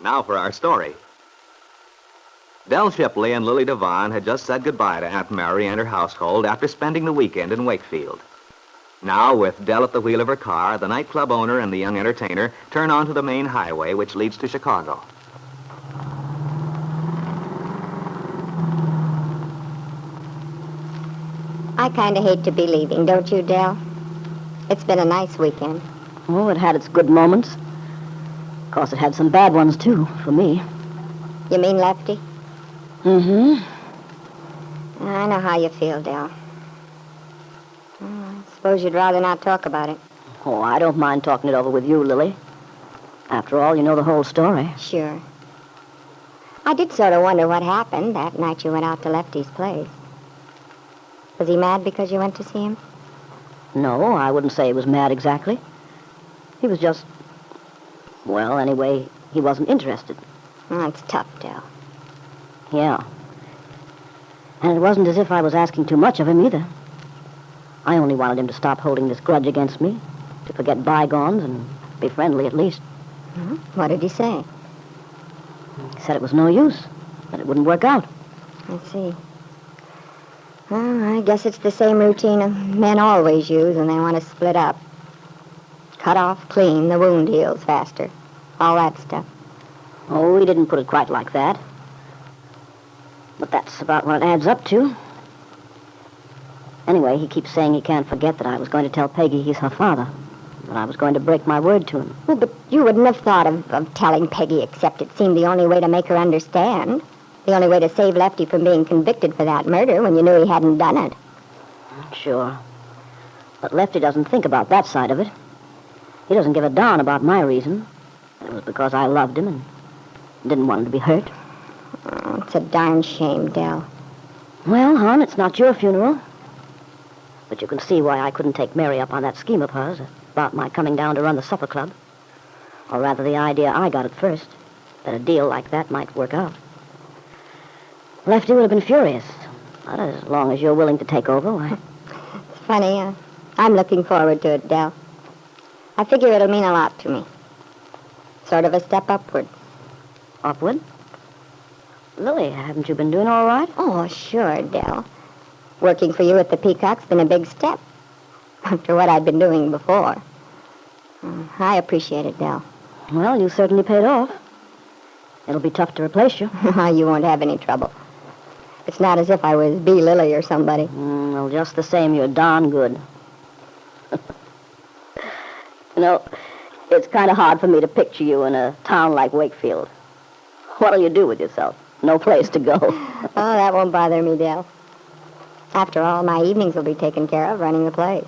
Now for our story. Del Shipley and Lily Devon had just said goodbye to Aunt Mary and her household after spending the weekend in Wakefield. Now, with Del at the wheel of her car, the nightclub owner and the young entertainer turn onto the main highway which leads to Chicago. I kind of hate to be leaving, don't you, Del? It's been a nice weekend. Oh, it had its good moments. Of course, it had some bad ones, too, for me. You mean Lefty? Mm-hmm. I know how you feel, Del. I suppose you'd rather not talk about it. Oh, I don't mind talking it over with you, Lily. After all, you know the whole story. Sure. I did sort of wonder what happened that night you went out to Lefty's place. Was he mad because you went to see him? No, I wouldn't say he was mad exactly. He was just... Well, anyway, he wasn't interested. Oh, it's tough, Del. Yeah. And it wasn't as if I was asking too much of him, either. I only wanted him to stop holding this grudge against me, to forget bygones and be friendly at least. Mm-hmm. What did he say? He said it was no use, that it wouldn't work out. I see. Well, I guess it's the same routine men always use when they want to split up. Cut off clean, the wound heals faster. All that stuff. Oh, he didn't put it quite like that. But that's about what it adds up to. Anyway, he keeps saying he can't forget that I was going to tell Peggy he's her father. That I was going to break my word to him. Well, but you wouldn't have thought of telling Peggy, except it seemed the only way to make her understand. The only way to save Lefty from being convicted for that murder when you knew he hadn't done it. Sure. But Lefty doesn't think about that side of it. He doesn't give a darn about my reason. It was because I loved him and didn't want him to be hurt. Oh, it's a darn shame, Del. Well, hon, it's not your funeral. But you can see why I couldn't take Mary up on that scheme of hers about my coming down to run the supper club. Or rather, the idea I got at first, that a deal like that might work out. Lefty would have been furious. But as long as you're willing to take over, why... It's funny. I'm looking forward to it, Del. I figure it'll mean a lot to me. Sort of a step upward. Upward? Lily, haven't you been doing all right? Oh, sure, Del. Working for you at the Peacock's been a big step. After what I'd been doing before. I appreciate it, Del. Well, you certainly paid off. It'll be tough to replace you. You won't have any trouble. It's not as if I was B. Lily or somebody. Well, just the same, you're darn good. You know, it's kind of hard for me to picture you in a town like Wakefield. What'll you do with yourself? No place to go. Oh, that won't bother me, Del. After all, my evenings will be taken care of running the place.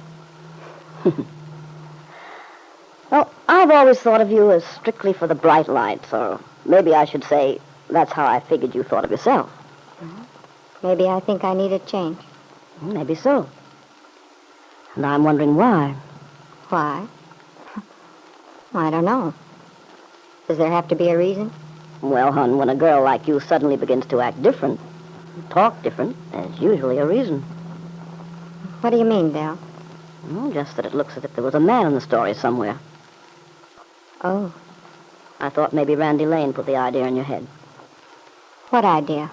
Well, I've always thought of you as strictly for the bright lights, or maybe I should say that's how I figured you thought of yourself. Maybe I think I need a change. Maybe so. And I'm wondering why. Why? I don't know. Does there have to be a reason? Well, hon, when a girl like you suddenly begins to act different, talk different, there's usually a reason. What do you mean, Del? Well, just that it looks as if there was a man in the story somewhere. Oh. I thought maybe Randy Lane put the idea in your head. What idea?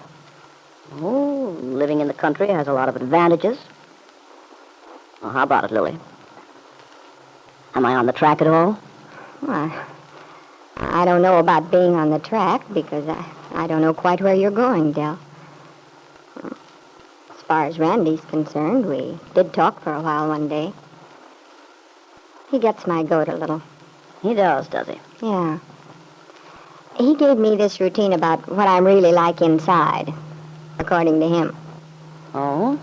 Oh, living in the country has a lot of advantages. Well, how about it, Lily? Am I on the track at all? Well, I don't know about being on the track because I don't know quite where you're going, Del. As far as Randy's concerned, we did talk for a while one day. He gets my goat a little. He does he? Yeah. He gave me this routine about what I'm really like inside, according to him. Oh?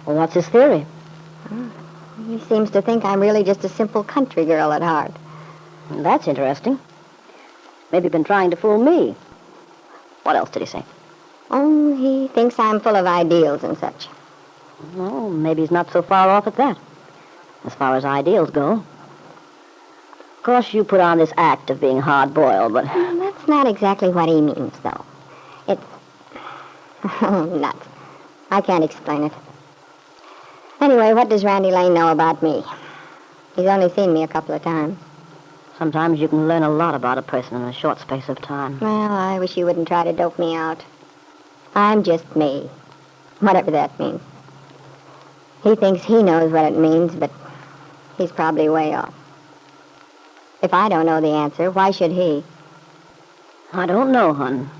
Well, what's his theory? He seems to think I'm really just a simple country girl at heart. That's interesting. Maybe been trying to fool me. What else did he say? Oh, he thinks I'm full of ideals and such. Well, maybe he's not so far off at that, as far as ideals go. Of course, you put on this act of being hard-boiled, but... That's not exactly what he means, though. It's... Oh, nuts. I can't explain it. Anyway, what does Randy Lane know about me? He's only seen me a couple of times. Sometimes you can learn a lot about a person in a short space of time. Well, I wish you wouldn't try to dope me out. I'm just me, whatever that means. He thinks he knows what it means, but he's probably way off. If I don't know the answer, why should he? I don't know, hon.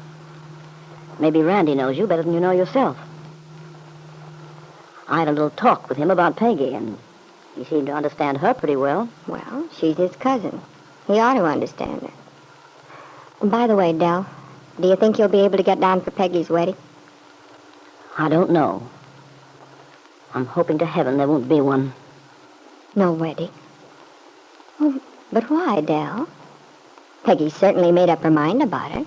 Maybe Randy knows you better than you know yourself. I had a little talk with him about Peggy, and he seemed to understand her pretty well. Well, she's his cousin. He ought to understand her. And by the way, Del, do you think you'll be able to get down for Peggy's wedding? I don't know. I'm hoping to heaven there won't be one. No wedding? Oh, but why, Del? Peggy certainly made up her mind about it.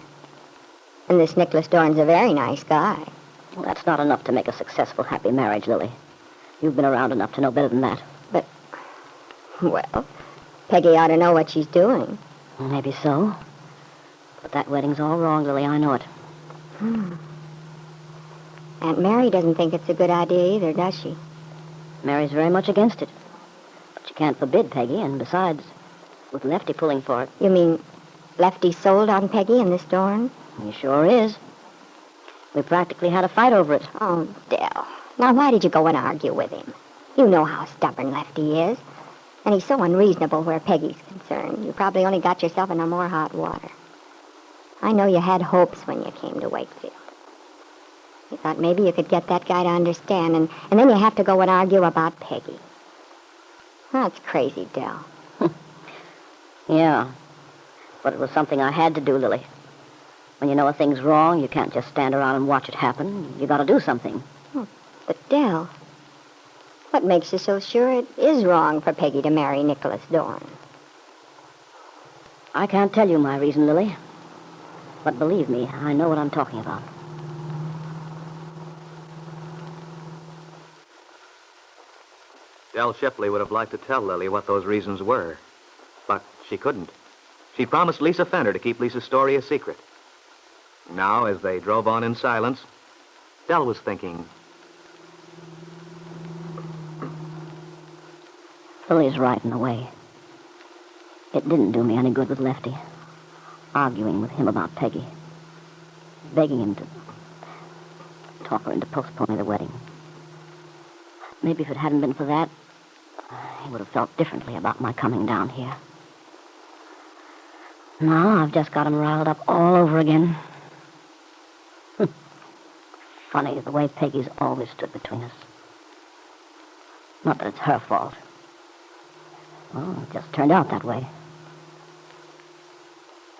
And this Nicholas Dorn's a very nice guy. Well, that's not enough to make a successful, happy marriage, Lily. You've been around enough to know better than that. But, well, Peggy ought to know what she's doing. Maybe so. But that wedding's all wrong, Lily. I know it. Aunt Mary doesn't think it's a good idea either, does she? Mary's very much against it. But you can't forbid Peggy, and besides, with Lefty pulling for it. You mean Lefty sold on Peggy and this Dorn? He sure is. We practically had a fight over it. Oh, Del. Now, why did you go and argue with him? You know how stubborn Lefty is. And he's so unreasonable where Peggy's concerned. You probably only got yourself into more hot water. I know you had hopes when you came to Wakefield. You thought maybe you could get that guy to understand, and then you have to go and argue about Peggy. That's crazy, Del. Yeah. But it was something I had to do, Lily. When you know a thing's wrong, you can't just stand around and watch it happen. You gotta do something. But, Del, what makes you so sure it is wrong for Peggy to marry Nicholas Dorn? I can't tell you my reason, Lily. But believe me, I know what I'm talking about. Del Shipley would have liked to tell Lily what those reasons were, but she couldn't. She promised Lisa Fenner to keep Lisa's story a secret. Now, as they drove on in silence, Del was thinking, Lily's right in a way. It didn't do me any good with Lefty. Arguing with him about Peggy. Begging him to talk her into postponing the wedding. Maybe if it hadn't been for that, he would have felt differently about my coming down here. Now I've just got him riled up all over again. Funny, the way Peggy's always stood between us. Not that it's her fault. Well, it just turned out that way.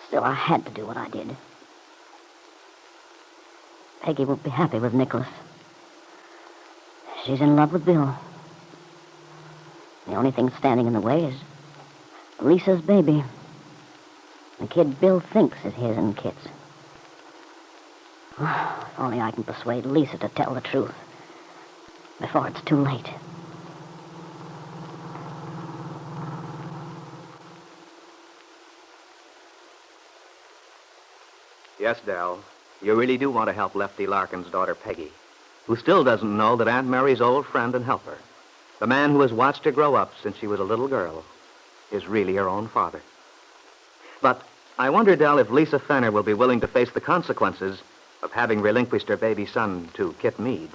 Still, I had to do what I did. Peggy won't be happy with Nicholas. She's in love with Bill. The only thing standing in the way is Lisa's baby. The kid Bill thinks is his and Kit's. If only I can persuade Lisa to tell the truth before it's too late. yes, Del, you really do want to help Lefty Larkin's daughter, Peggy, who still doesn't know that Aunt Mary's old friend and helper, the man who has watched her grow up since she was a little girl, is really her own father. But I wonder, Del, if Lisa Fenner will be willing to face the consequences of having relinquished her baby son to Kit Meade.